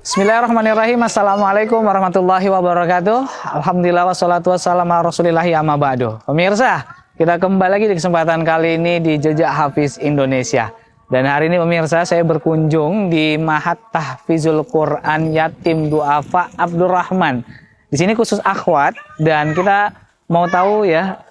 Bismillahirrahmanirrahim. Assalamualaikum warahmatullahi wabarakatuh. Alhamdulillah wassalatu wassalamu ala rasulillahi amma ba'du. Pemirsa, kita kembali lagi di kesempatan kali ini di Jejak Hafiz Indonesia. Dan hari ini pemirsa, saya berkunjung di Ma'had Tahfizul Quran Yatim Du'afa Abdurrahman. Di sini khusus akhwat, dan kita mau tahu ya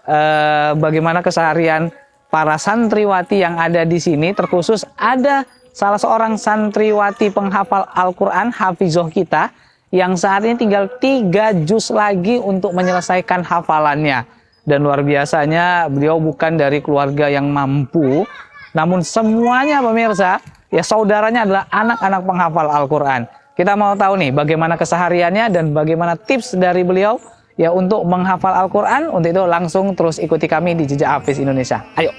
bagaimana keseharian para santriwati yang ada di sini. Terkhusus ada salah seorang santriwati penghafal Al-Quran, hafizoh kita, yang saat ini tinggal 3 juz lagi untuk menyelesaikan hafalannya. Dan luar biasanya, beliau bukan dari keluarga yang mampu, namun semuanya pemirsa, ya saudaranya adalah anak-anak penghafal Al-Quran. Kita mau tahu nih bagaimana kesehariannya dan bagaimana tips dari beliau ya untuk menghafal Al-Quran. Untuk itu langsung terus ikuti kami di Jejak Hafiz Indonesia. Ayo!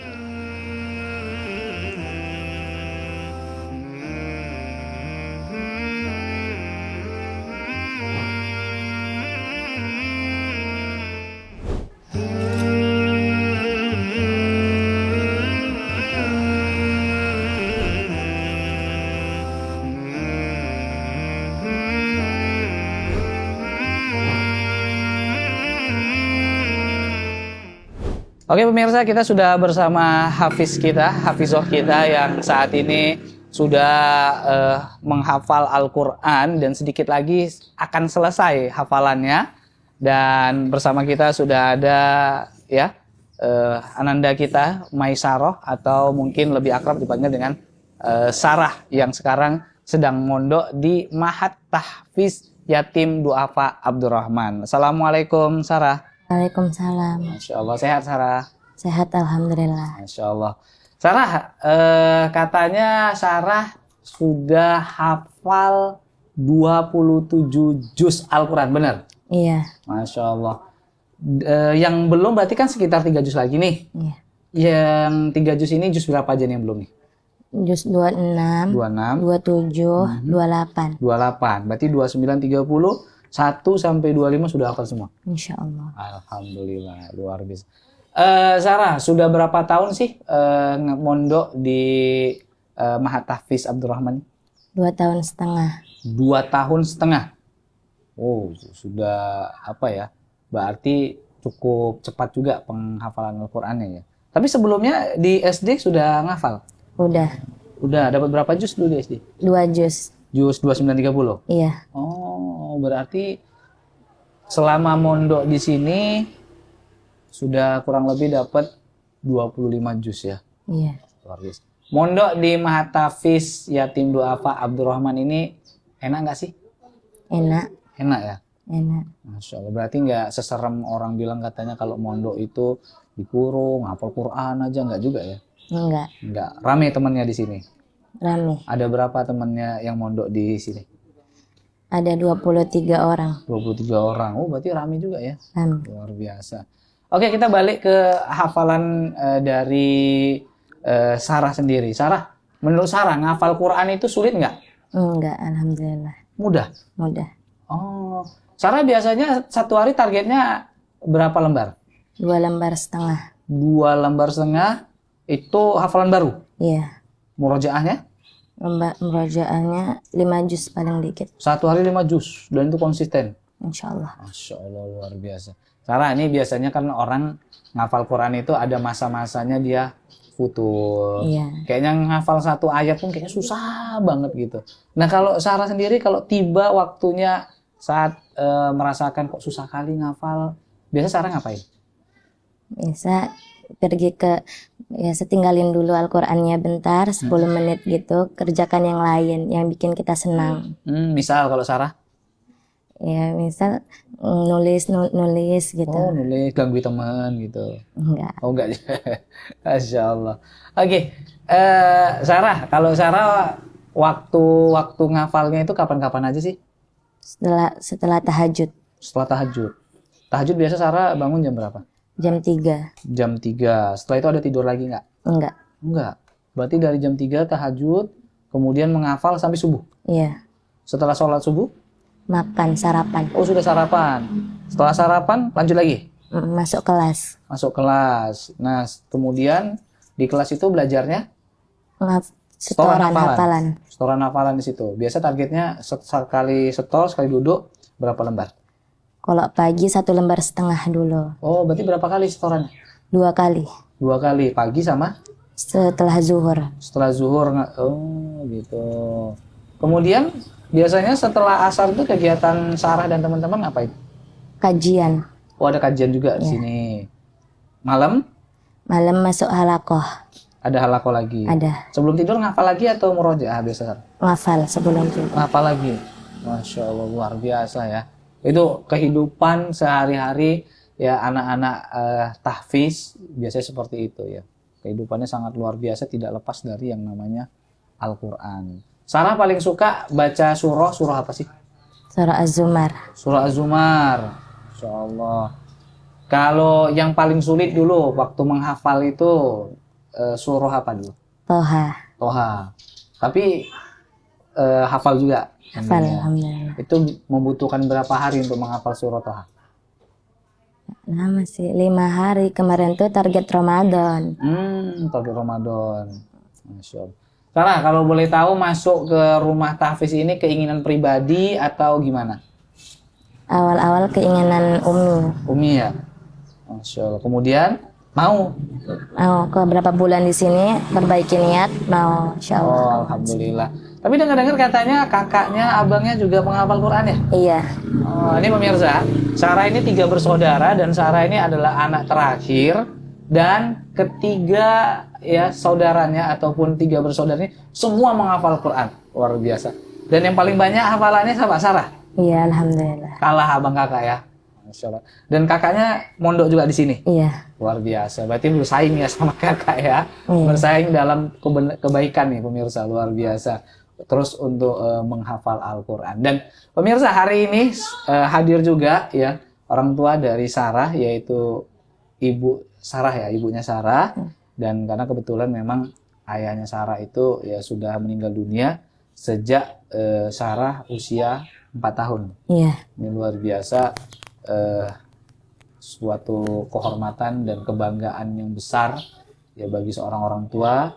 Oke pemirsa, kita sudah bersama hafiz kita, hafizoh kita yang saat ini sudah menghafal Al-Quran dan sedikit lagi akan selesai hafalannya. Dan bersama kita sudah ada ya ananda kita, Maisaroh, atau mungkin lebih akrab dipanggil dengan Sarah, yang sekarang sedang mondok di Ma'had Tahfiz Yatim Du'afa Abdurrahman. Assalamualaikum Sarah. Waalaikumsalam. Masya Allah, sehat Sarah? Sehat alhamdulillah. Masya Allah. Sarah, katanya Sarah sudah hafal 27 juz Al-Quran, benar? Iya. Masya Allah. Yang belum berarti kan sekitar 3 juz lagi nih. Iya. Yang 3 juz ini juz berapa aja nih yang belum nih? Juz 26, 27, 28. 28, berarti 29, 30, 1 sampai 25 sudah hafal semua? Insya Allah. Alhamdulillah, luar biasa. Sarah, sudah berapa tahun sih mondok di Ma'had Tahfiz Abdurrahman? 2 tahun setengah. 2 tahun setengah. Oh, sudah apa ya? Berarti cukup cepat juga penghafalan Al-Qur'annya ya. Tapi sebelumnya di SD sudah ngafal? Udah. Udah, dapat berapa juz dulu di SD? 2 juz. Juz 29, 30? Iya. Oh, berarti selama mondok di sini sudah kurang lebih dapat 25 juz ya? Iya. Luar biasa. Mondok di Ma'had Tahfiz Yatim Du'afa Abdurrahman ini enak nggak sih? Enak. Enak ya? Enak. Masya Allah. Berarti nggak seserem orang bilang katanya kalau mondok itu dikurung, hafal Quran aja, nggak juga ya? Enggak. Nggak. Rame temannya di sini? Rame. Ada berapa temannya yang mondok di sini? Ada 23 orang. 23 orang. Oh, berarti rame juga ya? Rame. Luar biasa. Oke, kita balik ke hafalan dari Sarah sendiri. Sarah, menurut Sarah, ngafal Quran itu sulit nggak? Enggak, alhamdulillah. Mudah? Mudah. Oh, Sarah biasanya satu hari targetnya berapa lembar? 2 lembar setengah. 2 lembar setengah itu hafalan baru? Iya. Murojaahnya? Murojaahnya 5 juz paling dikit. Satu hari 5 juz, dan itu konsisten? Insya Allah. Masya Allah, luar biasa. Sarah, ini biasanya kan orang ngafal Quran itu ada masa-masanya dia futur. Iya. Kayaknya ngafal 1 ayat pun kayaknya susah banget gitu. Nah, kalau Sarah sendiri, kalau tiba waktunya saat merasakan kok susah kali ngafal, biasa Sarah ngapain? Biasa pergi ke, ya setinggalin dulu Al-Qur'annya bentar, 10 menit gitu, kerjakan yang lain yang bikin kita senang. Misal kalau Sarah? Ya misal nulis gitu. Oh, nulis, ganggu teman gitu? Enggak. Oh, enggak. Masya Allah. Oke, Sarah, kalau Sarah waktu ngafalnya itu kapan-kapan aja sih? Setelah tahajud. Setelah tahajud. Tahajud biasa Sarah bangun jam berapa? Jam 3. Jam 3. Setelah itu ada tidur lagi nggak? Enggak. Enggak. Berarti dari jam 3 tahajud, kemudian menghafal sampai subuh? Iya. Setelah sholat subuh? makan sarapan. Oh, sudah sarapan. Setelah sarapan lanjut lagi Masuk kelas. masuk kelas. Nah, kemudian di kelas itu belajarnya Setoran hafalan. Setoran hafalan di situ. Biasa targetnya sekali setor, sekali duduk berapa lembar? Kalau pagi 1,5 lembar dulu. Oh, berarti berapa kali setorannya? 2 kali. 2 kali, pagi sama Setelah zuhur. setelah zuhur. Oh, gitu. Kemudian biasanya setelah asar itu kegiatan Sarah dan teman-teman ngapain? Kajian. Oh, ada kajian juga di sini. Malam Malam masuk halakoh. ada halaqah lagi. Ada. Sebelum tidur ngafal lagi atau murojaah biasa? Ngafal sebelum tidur. Ngafal lagi. Masya Allah, luar biasa ya. Itu kehidupan sehari-hari ya anak-anak tahfiz biasanya seperti itu ya. Kehidupannya sangat luar biasa, tidak lepas dari yang namanya Al-Quran. Sarah paling suka baca surah apa sih? Surah Az-Zumar. Surah Az-Zumar. Masya Allah. Kalau yang paling sulit dulu waktu menghafal itu surah apa dulu? Toha. Toha. Tapi hafal juga. Hafal, Intinya. alhamdulillah. Itu membutuhkan berapa hari untuk menghafal surah Toha? Nah, masih 5 hari. Kemarin tuh target Ramadan. Target Ramadan. Masya Allah. Sarah, kalau boleh tahu masuk ke rumah tahfiz ini keinginan pribadi atau gimana? Awal-awal keinginan Umi. Umi ya? Masya Allah. Kemudian mau? Ke beberapa bulan di sini perbaiki niat mau, insya Allah. Oh, alhamdulillah. Tapi dengar-dengar katanya kakaknya, abangnya juga penghafal Quran ya? Iya, Oh, ini pemirsa, Sarah ini 3 bersaudara dan Sarah ini adalah anak terakhir dan ketiga ya saudaranya ataupun 3 bersaudara ini semua menghafal Quran. Luar biasa. Dan yang paling banyak hafalannya siapa? Sarah? iya, alhamdulillah. Kalah abang kakak ya. Masya Allah. Dan kakaknya mondok juga di sini. Iya, Luar biasa. Berarti bersaing ya sama kakak ya. Iya. Bersaing dalam kebaikan nih pemirsa. Luar biasa. Terus untuk menghafal Al-Quran. Dan pemirsa hari ini hadir juga ya orang tua dari Sarah yaitu Ibu Sarah ya. Ibunya Sarah. Dan karena kebetulan memang ayahnya Sarah itu ya sudah meninggal dunia sejak Sarah usia 4 tahun. iya, Ini luar biasa. Suatu kehormatan dan kebanggaan yang besar ya bagi seorang orang tua,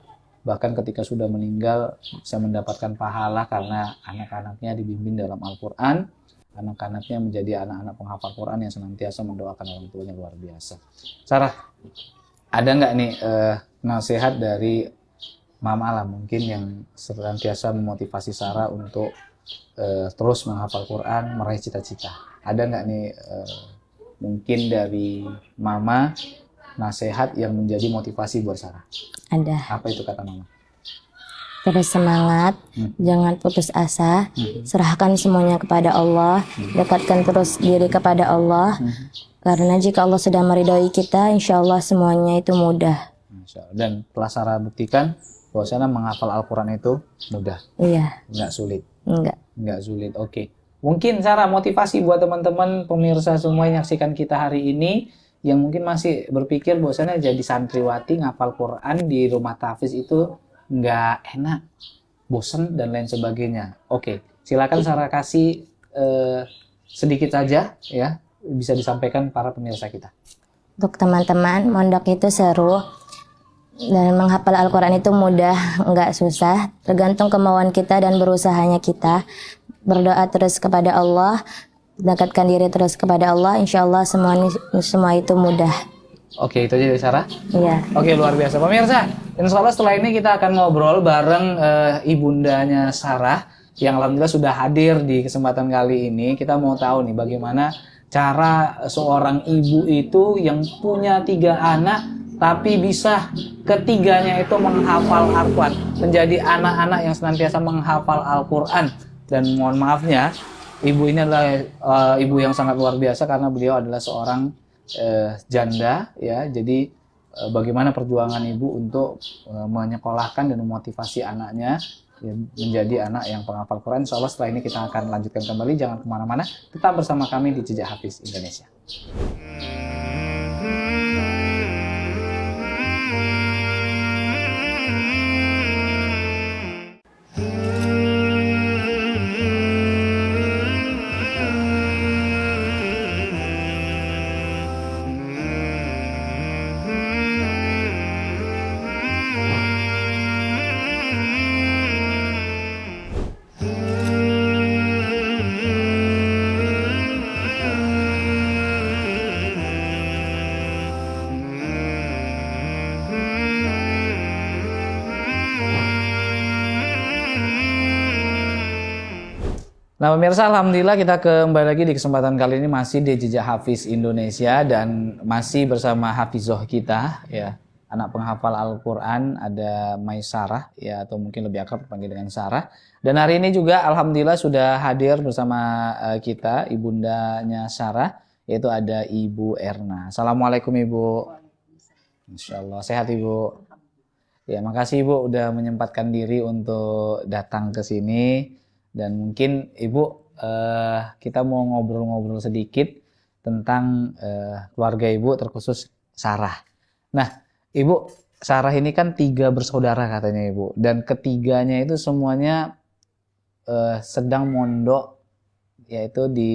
bahkan ketika sudah meninggal bisa mendapatkan pahala karena anak-anaknya dibimbing dalam Al-Quran, anak-anaknya menjadi anak-anak penghafal Quran yang senantiasa mendoakan orang tuanya. Luar biasa. Sarah, ada nggak nih nasihat dari Mama lah mungkin yang senantiasa memotivasi Sarah untuk terus menghafal Quran, meraih cita-cita? Ada nggak nih mungkin dari Mama nasihat yang menjadi motivasi buat Sarah? ada. Apa itu kata Mama? Terus semangat, jangan putus asa, serahkan semuanya kepada Allah, dekatkan terus diri kepada Allah, karena jika Allah sudah meridhoi kita, insya Allah semuanya itu mudah. Masya Allah. Dan telah Sarah buktikan bahwasanya menghafal Al-Quran itu mudah, Iya, nggak sulit. enggak. Sulit. Oke. Mungkin Sarah motivasi buat teman-teman pemirsa semua yang menyaksikan kita hari ini yang mungkin masih berpikir bahwasanya jadi santriwati ngafal Quran di rumah tahfiz itu nggak enak, bosen dan lain sebagainya. Oke, silakan Sarah kasih sedikit saja ya bisa disampaikan para pemirsa kita. Untuk teman-teman, mondok itu seru dan menghafal Al-Quran itu mudah, enggak susah, tergantung kemauan kita dan berusahanya kita. Berdoa terus kepada Allah, dekatkan diri terus kepada Allah, insya Allah semua itu mudah. Oke, itu aja dari Sarah. Iya. Oke, luar biasa. Pemirsa, insya Allah setelah ini kita akan ngobrol bareng ibundanya Sarah yang alhamdulillah sudah hadir di kesempatan kali ini. Kita mau tahu nih bagaimana cara seorang ibu itu yang punya 3 anak tapi bisa ketiganya itu menghafal Al-Quran, menjadi anak-anak yang senantiasa menghafal Al-Quran. Dan mohon maafnya, ibu ini adalah ibu yang sangat luar biasa karena beliau adalah seorang janda ya. Jadi bagaimana perjuangan ibu untuk menyekolahkan dan memotivasi anaknya ya, menjadi anak yang penghafal Quran. Insya Allah setelah ini kita akan lanjutkan kembali. Jangan kemana-mana, tetap bersama kami di Jejak Hafiz Indonesia. Nah pemirsa, alhamdulillah kita kembali lagi di kesempatan kali ini masih di Jejak Hafiz Indonesia dan masih bersama Hafizoh kita ya, anak penghafal Al-Quran, ada Maisarah ya, atau mungkin lebih akrab dipanggil dengan Sarah. Dan hari ini juga alhamdulillah sudah hadir bersama kita ibundanya Sarah, yaitu ada Ibu Erna. Assalamualaikum Ibu. Insyaallah sehat Ibu. Ya, makasih Ibu udah menyempatkan diri untuk datang ke sini. Dan mungkin Ibu kita mau ngobrol-ngobrol sedikit tentang keluarga Ibu, terkhusus Sarah. Nah Ibu, Sarah ini kan 3 bersaudara katanya Ibu, dan ketiganya itu semuanya sedang mondok, yaitu di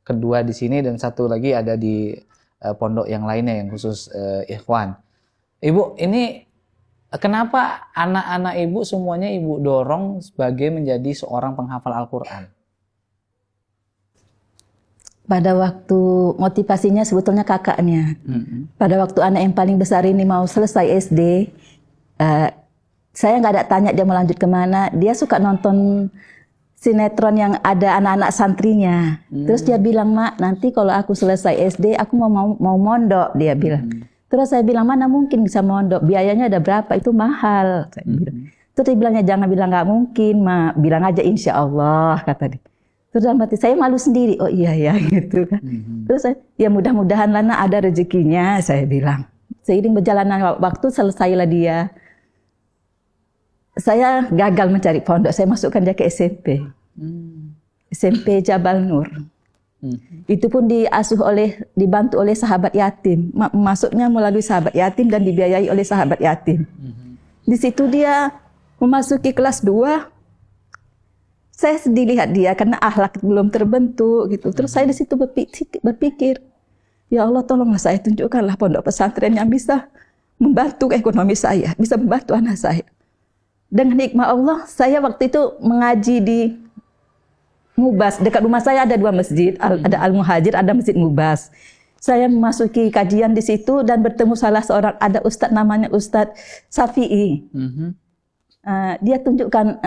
kedua di sini dan satu lagi ada di pondok yang lainnya yang khusus ikhwan. Ibu, ini kenapa anak-anak Ibu semuanya Ibu dorong sebagai menjadi seorang penghafal Al-Quran? Pada waktu motivasinya sebetulnya kakaknya. Pada waktu anak yang paling besar ini mau selesai SD, saya nggak ada tanya dia mau lanjut kemana. Dia suka nonton sinetron yang ada anak-anak santrinya. Terus dia bilang, "Mak, nanti kalau aku selesai SD, aku mau mondok," dia bilang. Terus saya bilang, "Mana mungkin bisa mondok, biayanya ada berapa, itu mahal." Saya bilang. Terus dia bilangnya, "Jangan bilang nggak mungkin, Mak, bilang aja insya Allah," kata dia. Terus dalam hati saya malu sendiri, oh iya ya gitu kan. Terus saya, ya mudah-mudahan Lana ada rezekinya, saya bilang. Seiring berjalanan waktu selesailah dia. Saya gagal mencari pondok, saya masukkan dia ke SMP. SMP Jabal Nur. Itu pun dibantu oleh sahabat yatim. Masuknya melalui sahabat yatim dan dibiayai oleh sahabat yatim. Di situ dia memasuki kelas 2. Saya sedih lihat dia karena akhlak belum terbentuk gitu. Terus saya di situ berpikir, ya Allah tolonglah saya tunjukkanlah pondok pesantren yang bisa membantu ekonomi saya, bisa membantu anak saya. Dengan hikmah Allah, saya waktu itu mengaji di Mubas. Dekat rumah saya ada 2 masjid, ada Al-Muhajir, ada Masjid Mubas. Saya memasuki kajian di situ dan bertemu salah seorang, ada ustadz namanya Ustadz Safi'i. Dia tunjukkan,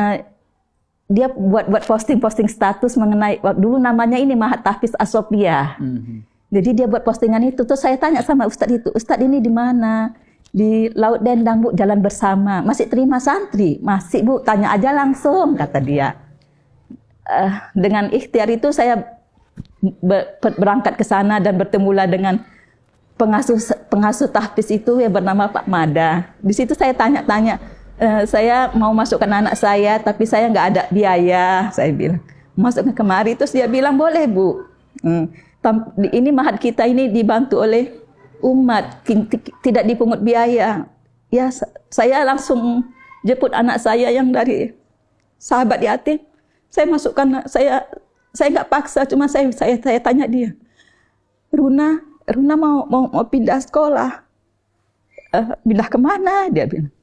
dia buat posting status mengenai, dulu namanya ini Mahat Tahfiz As-Sophia. Jadi dia buat postingan itu. Terus saya tanya sama ustadz itu, "Ustadz ini di mana?" "Di Laut Dendang Bu, jalan bersama." "Masih terima santri?" "Masih Bu, tanya aja langsung," kata dia. Dengan ikhtiar itu saya berangkat ke sana dan bertemulah dengan pengasuh tahfiz itu yang bernama Pak Mada. Di situ saya tanya-tanya, "Saya mau masukkan anak saya, tapi saya nggak ada biaya," saya bilang. "Masukkan kemari." Terus dia bilang, "Boleh Bu. Ini mahat kita ini dibantu oleh umat, tidak dipungut biaya." Ya, saya langsung jemput anak saya yang dari sahabat yatim. Saya masukkan, saya nggak paksa, cuma saya tanya dia, Runa mau pindah sekolah, pindah kemana?" Dia bilang,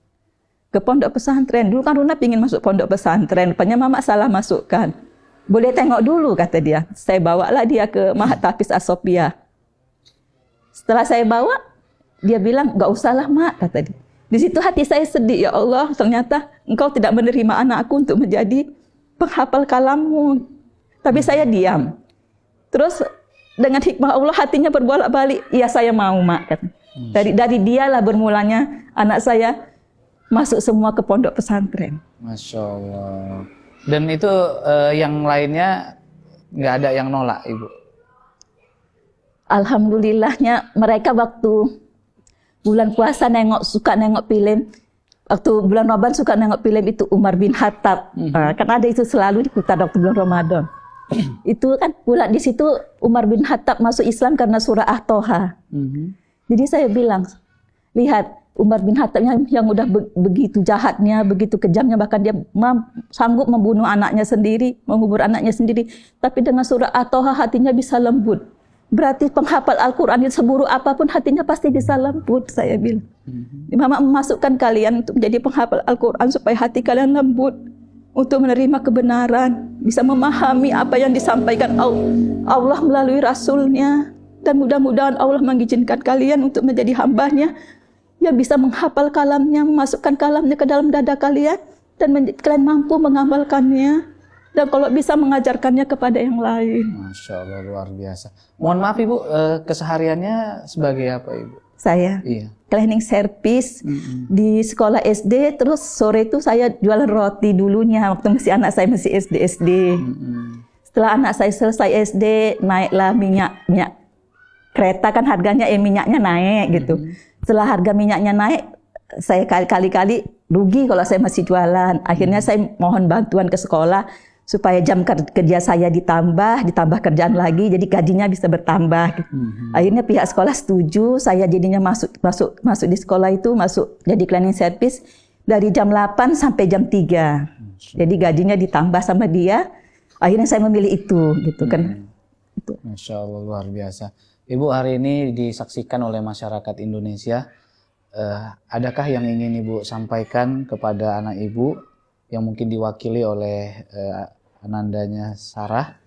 "Ke pondok pesantren." Dulu kan Runa pingin masuk pondok pesantren, rupanya Mama salah masukkan. "Boleh tengok dulu," kata dia. Saya bawalah dia ke Mahat Tahfiz As-Sophia. Setelah saya bawa, dia bilang, "Nggak usahlah Mak," kata dia. Di situ hati saya sedih, ya Allah, ternyata Engkau tidak menerima anakku untuk menjadi penghafal kalammu. Tapi saya diam. Terus dengan hikmah Allah hatinya berbolak-balik, "Iya saya mau Mak," kata. Dari dialah bermulanya anak saya masuk semua ke pondok pesantren. Masya Allah. Dan itu yang lainnya nggak ada yang nolak Ibu? Alhamdulillahnya mereka waktu bulan puasa suka nengok film. Waktu bulan Ramadan suka nengok film itu Umar bin Khattab. Kan ada itu selalu diputar waktu bulan Ramadan. Itu kan pula di situ Umar bin Khattab masuk Islam karena surah At-Toha. Jadi saya bilang, lihat Umar bin Khattab yang udah begitu jahatnya, begitu kejamnya, bahkan dia sanggup membunuh anaknya sendiri, mengubur anaknya sendiri. Tapi dengan surah At-Toha hatinya bisa lembut. Berarti penghafal Al-Quran itu seburuk apapun hatinya pasti bisa lembut, saya bilang. Mama memasukkan kalian untuk menjadi penghafal Al-Quran supaya hati kalian lembut untuk menerima kebenaran, bisa memahami apa yang disampaikan Allah melalui Rasulnya. Dan mudah-mudahan Allah mengizinkan kalian untuk menjadi hambanya yang bisa menghafal kalamnya, memasukkan kalamnya ke dalam dada kalian, dan kalian mampu mengamalkannya. Dan kalau bisa mengajarkannya kepada yang lain. Masya Allah, luar biasa. Mohon maaf Ibu, kesehariannya sebagai apa Ibu? Saya Iya. cleaning service di sekolah SD, terus sore itu saya jualan roti dulunya waktu anak saya masih SD. Setelah anak saya selesai SD, naiklah minyak kereta kan harganya minyaknya naik gitu. Setelah harga minyaknya naik, saya kali-kali rugi kalau saya masih jualan. Akhirnya saya mohon bantuan ke sekolah supaya jam kerja saya ditambah kerjaan lagi, jadi gajinya bisa bertambah. Akhirnya pihak sekolah setuju, saya jadinya masuk di sekolah itu, masuk jadi cleaning service dari jam 8 sampai jam 3. Jadi gajinya ditambah sama dia. Akhirnya saya memilih itu, gitu kan. Masya Allah, luar biasa. Ibu, hari ini disaksikan oleh masyarakat Indonesia. Adakah yang ingin Ibu sampaikan kepada anak Ibu yang mungkin diwakili oleh anandanya Sarah?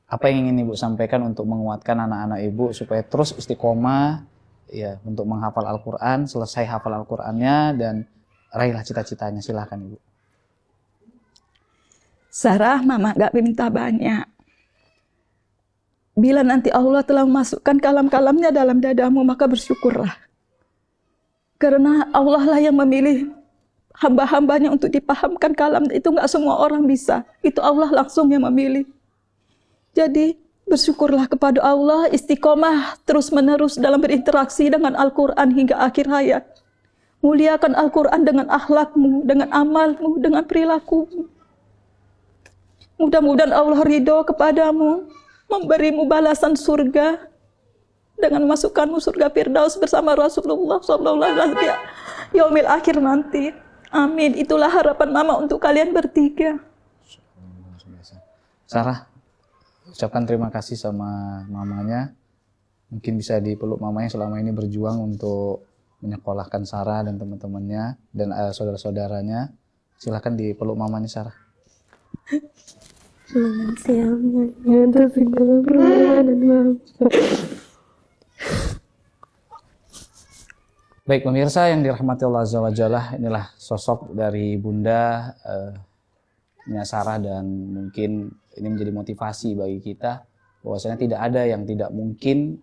Apa yang ingin Ibu sampaikan untuk menguatkan anak-anak Ibu supaya terus istiqomah ya untuk menghafal Al-Quran, selesai hafal Al-Qurannya dan raihlah cita-citanya. Silahkan Ibu. Sarah, Mama gak minta banyak. Bila nanti Allah telah memasukkan kalam-kalamnya dalam dadamu, maka bersyukurlah. Karena Allah lah yang memilih hamba-hambanya untuk dipahamkan kalam. Itu gak semua orang bisa. Itu Allah langsung yang memilih. Jadi bersyukurlah kepada Allah, istiqomah terus-menerus dalam berinteraksi dengan Al-Quran hingga akhir hayat. Muliakan Al-Quran dengan akhlakmu, dengan amalmu, dengan perilakumu. Mudah-mudahan Allah ridho kepadamu, memberimu balasan surga dengan memasukkanmu surga Firdaus bersama Rasulullah SAW yaumil akhir nanti. Amin. Itulah harapan Mama untuk kalian bertiga. Sarah, ucapkan terima kasih sama mamanya. Mungkin bisa dipeluk mamanya selama ini berjuang untuk menyekolahkan Sarah dan teman-temannya dan saudara-saudaranya. Silahkan dipeluk mamanya Sarah. Terima kasih Allah atas segala permohonan dan maaf. Baik pemirsa yang dirahmati Allah Azza wa Jalla, inilah sosok dari Bunda Sarah dan mungkin ini menjadi motivasi bagi kita bahwasanya tidak ada yang tidak mungkin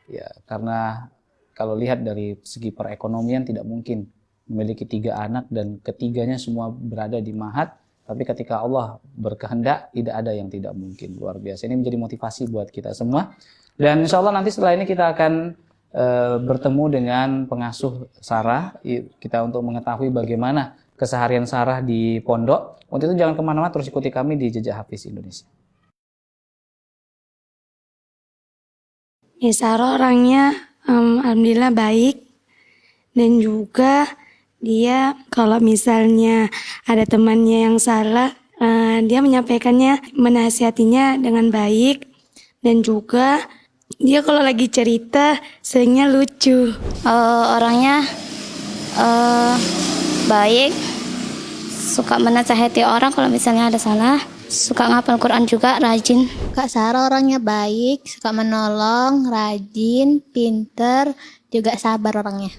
ya, karena kalau lihat dari segi perekonomian tidak mungkin memiliki 3 anak dan ketiganya semua berada di Mahat. Tapi ketika Allah berkehendak, tidak ada yang tidak mungkin. Luar biasa. Ini menjadi motivasi buat kita semua. Dan insya Allah nanti setelah ini kita akan bertemu dengan pengasuh Sarah. Kita untuk mengetahui bagaimana keseharian Sarah di pondok. Untuk itu jangan kemana-mana, terus ikuti kami di Jejak Hafiz Indonesia. Ya, Sarah orangnya alhamdulillah baik. Dan juga dia kalau misalnya ada temannya yang salah, dia menyampaikannya, menasihatinya dengan baik. Dan juga dia kalau lagi cerita seringnya lucu. Orangnya baik, suka menasihati orang kalau misalnya ada salah, suka ngapal Quran juga, rajin. Kak Sarah orangnya baik, suka menolong, rajin, pinter, juga sabar orangnya.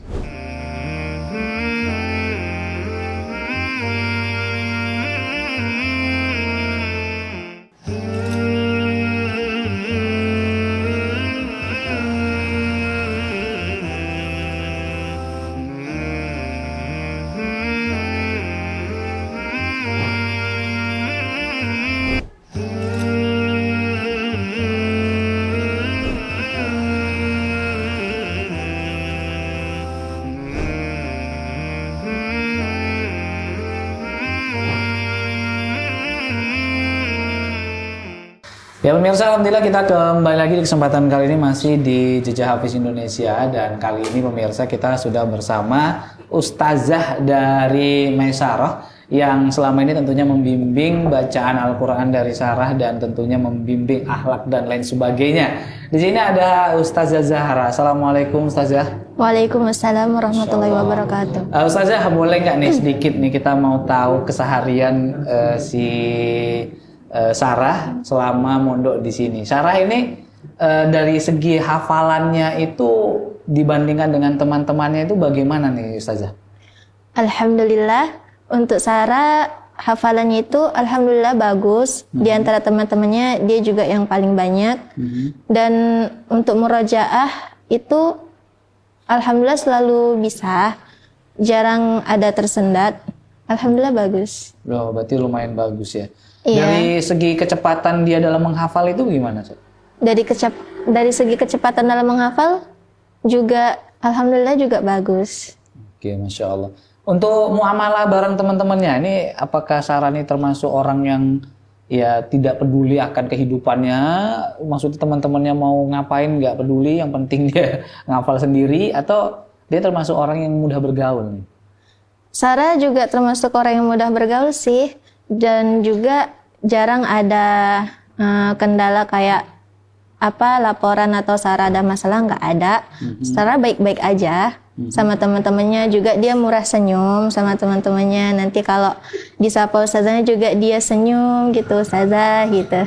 Ya pemirsa, alhamdulillah kita kembali lagi di kesempatan kali ini masih di Jejak Hafiz Indonesia. Dan kali ini pemirsa kita sudah bersama Ustazah dari Maisarah yang selama ini tentunya membimbing bacaan Al-Quran dari Sarah dan tentunya membimbing akhlak dan lain sebagainya. Di sini ada Ustazah Zahra. Assalamualaikum Ustazah. Waalaikumsalam warahmatullahi wabarakatuh. Ustazah, boleh nggak nih sedikit nih kita mau tahu keseharian si Sarah selama mondok di sini. Sarah ini dari segi hafalannya itu dibandingkan dengan teman-temannya itu bagaimana nih Ustazah? Alhamdulillah untuk Sarah hafalannya itu alhamdulillah bagus. Di antara teman-temannya dia juga yang paling banyak. Dan untuk murojaah itu alhamdulillah selalu bisa. Jarang ada tersendat. Alhamdulillah bagus. Loh, berarti lumayan bagus ya. Iya. Dari segi kecepatan dia dalam menghafal itu gimana, Ustaz? Dari segi kecepatan dalam menghafal juga alhamdulillah juga bagus. Oke, Masya Allah. Untuk muamalah bareng teman-temannya, ini apakah Sarah ini termasuk orang yang ya tidak peduli akan kehidupannya? Maksudnya teman-temannya mau ngapain nggak peduli, yang penting dia ngafal sendiri, atau dia termasuk orang yang mudah bergaul nih? Sarah juga termasuk orang yang mudah bergaul sih, dan juga jarang ada kendala kayak laporan atau Sarah ada masalah, nggak ada. Sarah baik-baik aja sama teman-temannya, juga dia murah senyum sama teman-temannya. Nanti kalau disapa ustazahnya juga dia senyum gitu, ustazah gitu.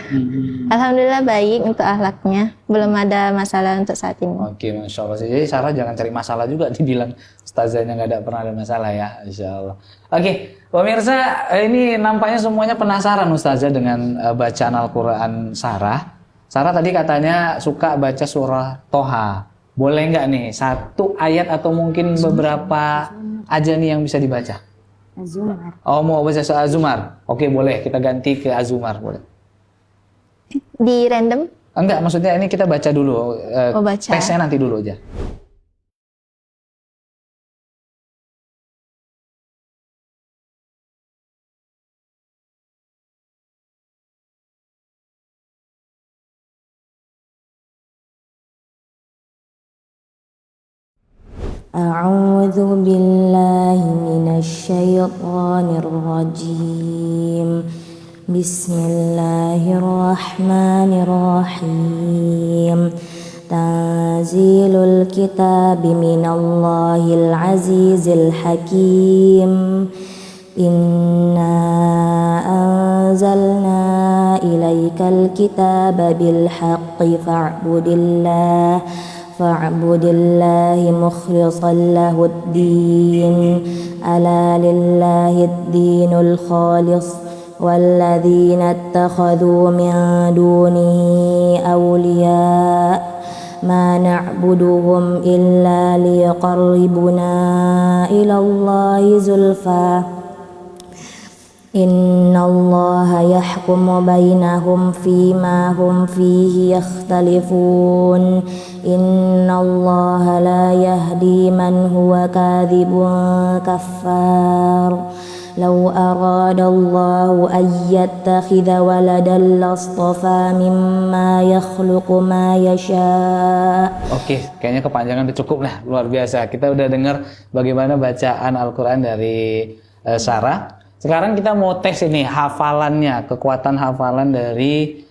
Alhamdulillah baik untuk akhlaknya, belum ada masalah untuk saat ini. Oke, Masya Allah. Jadi Sarah jangan cari masalah juga, dibilang ustazahnya nggak pernah ada masalah ya, Insya Allah. Oke, pemirsa, ini nampaknya semuanya penasaran ustazah dengan bacaan Al-Quran Sarah. Sarah tadi katanya suka baca surah Toha. Boleh nggak nih satu ayat atau mungkin beberapa aja nih yang bisa dibaca? Azumar. Oh, mau baca surah Azumar? Oke, boleh. Kita ganti ke Azumar, boleh. Di random? Enggak, maksudnya ini kita baca dulu. Baca. Tesnya nanti dulu aja. A'udzu billahi minasyaitonir rajim. Bismillahirrahmanirrahim. Tanzilul kitabi minallahil azizil hakim. Inna anzalna ilaikal kitaba bil haqqi fa'budillahi mukhlishan lahuddin. Ala lillahi ad-dinul khalis walladzina ittakhadhu min dunihi awliya ma na'buduhum illa liqarribuna ila Allahi zulfa. Innallaha yahkumu bainahum fima hum fihi yakhtalifun. Innallaha la yahdi man huwa kadhibun kaffar. Law aradallahu an yattakhidha waladan lastafa mimma yakhluqu ma yasha. Oke, kayaknya kepanjangan udah cukup lah, luar biasa. Kita udah dengar bagaimana bacaan Al-Quran dari Sarah. Sekarang kita mau tes ini hafalannya, kekuatan hafalan dari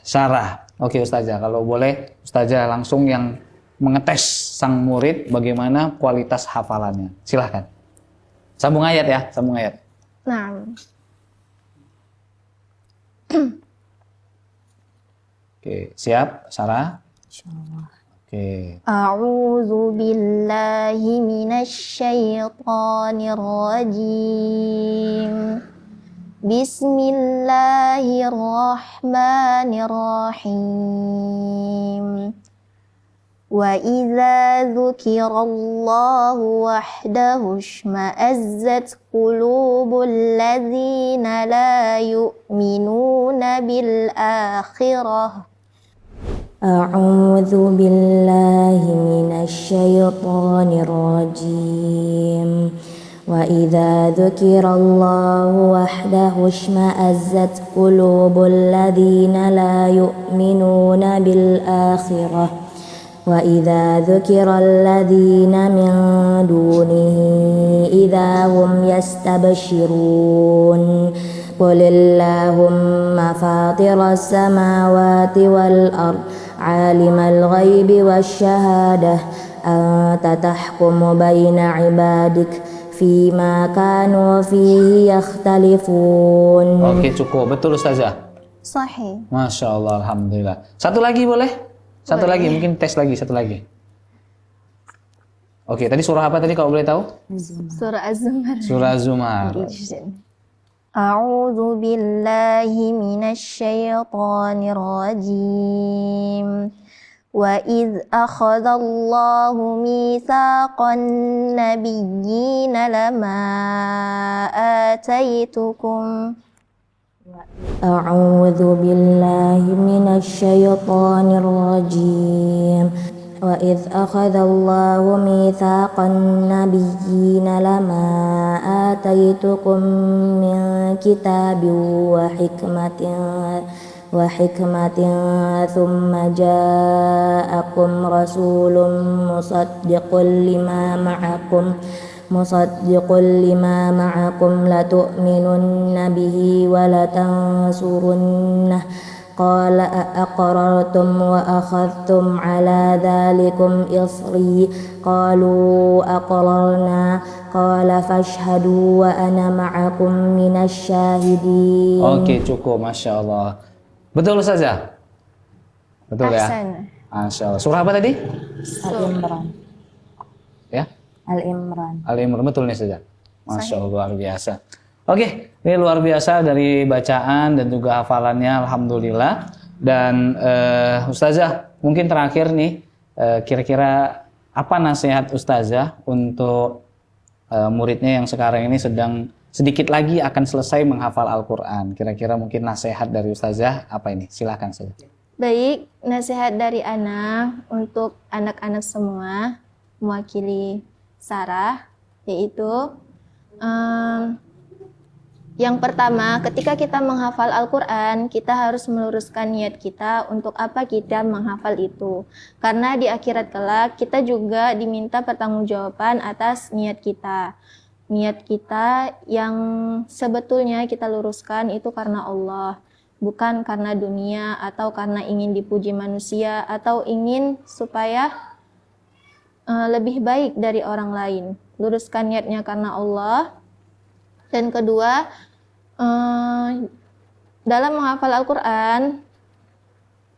Sarah. Oke Ustazah, kalau boleh Ustazah langsung yang mengetes sang murid bagaimana kualitas hafalannya. Silahkan. Sambung ayat ya, sambung ayat. Nah. Oke, siap Sarah? Insyaallah. Oke. A'udzu billahi minasyaitonir rajim. Bismillahirrahmanirrahim. Wa idza dzukirallahu wahdahu ishma'azzat qulubul ladzina la yu'minuna bil akhirah. A'udzu billahi minasyaitonir rajim. Wa idza dzukirallahu wahdahu ishma'azzat qulubul ladzina la yu'minuna bil akhirah. Wa idza dzukiral ladzina min dunihi idza hum yastabshirun. Qulillahumma fatiras samawati wal ard alimal ghaibi wasyahadah anta tahkumu baina ibadik fima kanu fihi yakhtalifun. Oke, cukup. Betul Ustazah? Sahih. Masya Allah, Alhamdulillah. Satu lagi boleh? Satu lagi, mungkin tes lagi, satu lagi. Oke, tadi surah apa tadi kalau boleh tahu? Surah Az-Zumar. Surah Az-Zumar. أعوذ بالله من الشيطان الرجيم وإذ أخذ الله ميثاق النبيين لما آتيتكم أعوذ بالله من الشيطان الرجيم وإذ أخذ الله ميثاق النبيين لما آتيتكم من كتاب وحكمة ثم جاءكم رسول مصدق لما معكم لتؤمنن به ولتنصرنه قال أأقررتم وأخذتم على ذلكم إصري قالوا أقررنا قال فاشهدوا وأنا معكم من الشاهدين. Oke, cukup, Masya Allah. Betul saja. Betul ya? Masya Allah. Surah apa tadi? Al-Imran. Ya? Al-Imran. Al-Imran, betul nih saja. Masya Allah, luar biasa. Oke, ini luar biasa dari bacaan dan juga hafalannya, alhamdulillah. Dan Ustazah, mungkin terakhir nih, kira-kira apa nasihat Ustazah untuk muridnya yang sekarang ini sedang sedikit lagi akan selesai menghafal Al-Quran? Kira-kira mungkin nasihat dari Ustazah apa ini? Silakan saja. Baik, nasihat dari Ana untuk anak-anak semua mewakili Sarah, yaitu yang pertama, ketika kita menghafal Al-Quran, kita harus meluruskan niat kita untuk apa kita menghafal itu. Karena di akhirat kelak, kita juga diminta pertanggungjawaban atas niat kita. Niat kita yang sebetulnya kita luruskan itu karena Allah, bukan karena dunia atau karena ingin dipuji manusia atau ingin supaya lebih baik dari orang lain. Luruskan niatnya karena Allah. Dan kedua, dalam menghafal Al-Quran,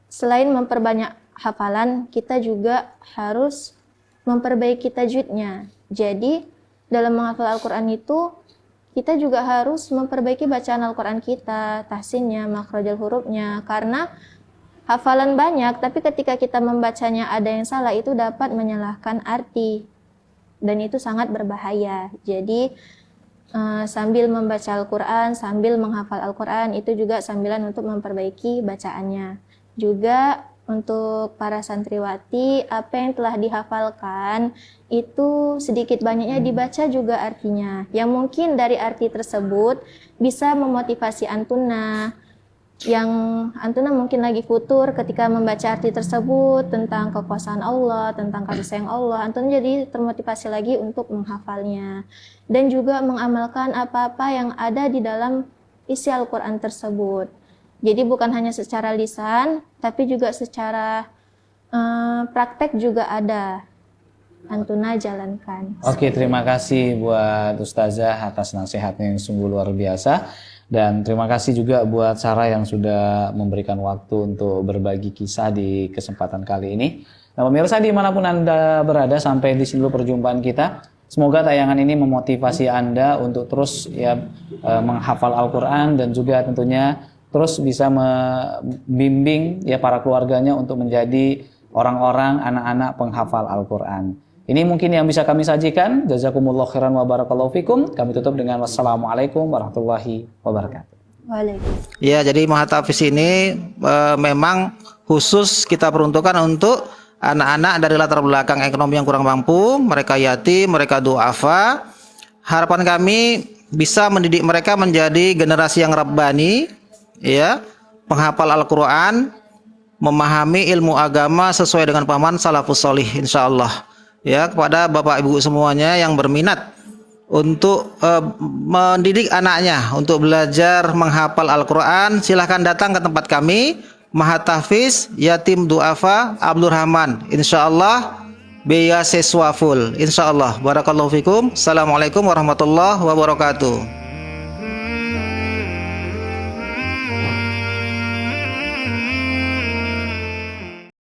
selain memperbanyak hafalan, kita juga harus memperbaiki tajwidnya. Jadi, dalam menghafal Al-Quran itu, kita juga harus memperbaiki bacaan Al-Quran kita, tahsinnya, makhrajal hurufnya. Karena hafalan banyak, tapi ketika kita membacanya ada yang salah, itu dapat menyalahkan arti. Dan itu sangat berbahaya. Jadi, sambil membaca Al-Quran, sambil menghafal Al-Quran, itu juga sambilan untuk memperbaiki bacaannya. Juga untuk para santriwati, apa yang telah dihafalkan itu sedikit banyaknya dibaca juga artinya. Yang mungkin dari arti tersebut bisa memotivasi antuna, yang antuna mungkin lagi futur ketika membaca arti tersebut tentang kekuasaan Allah, tentang kasih sayang Allah, antuna jadi termotivasi lagi untuk menghafalnya dan juga mengamalkan apa-apa yang ada di dalam isi Al-Quran tersebut. Jadi bukan hanya secara lisan, tapi juga secara praktek juga ada. Antuna jalankan. Oke, terima kasih buat Ustazah atas nasihatnya yang sungguh luar biasa. Dan terima kasih juga buat Sarah yang sudah memberikan waktu untuk berbagi kisah di kesempatan kali ini. Nah, pemirsa dimanapun Anda berada, sampai di sini dulu perjumpaan kita. Semoga tayangan ini memotivasi Anda untuk terus menghafal Al-Quran dan juga tentunya terus bisa membimbing para keluarganya untuk menjadi orang-orang anak-anak penghafal Al-Quran. Ini mungkin yang bisa kami sajikan. Jazakumullah khairan wa barakallahu fikum. Kami tutup dengan wassalamualaikum warahmatullahi wabarakatuh. Waalaikumsalam. Ya, jadi Mahatafis ini memang khusus kita peruntukkan untuk anak-anak dari latar belakang ekonomi yang kurang mampu, mereka yatim, mereka du'afa. Harapan kami bisa mendidik mereka menjadi generasi yang rabbani, ya, penghafal Al-Quran, memahami ilmu agama sesuai dengan pahaman salafus solih, insyaallah. Ya, kepada Bapak Ibu semuanya yang berminat untuk mendidik anaknya untuk belajar menghafal Al-Quran, silahkan datang ke tempat kami, Mahatafis Yatim Du'afa Abdul Rahman, insyaallah biaya siswa full, insyaallah. Barakallahu fikum. Assalamualaikum warahmatullahi wabarakatuh.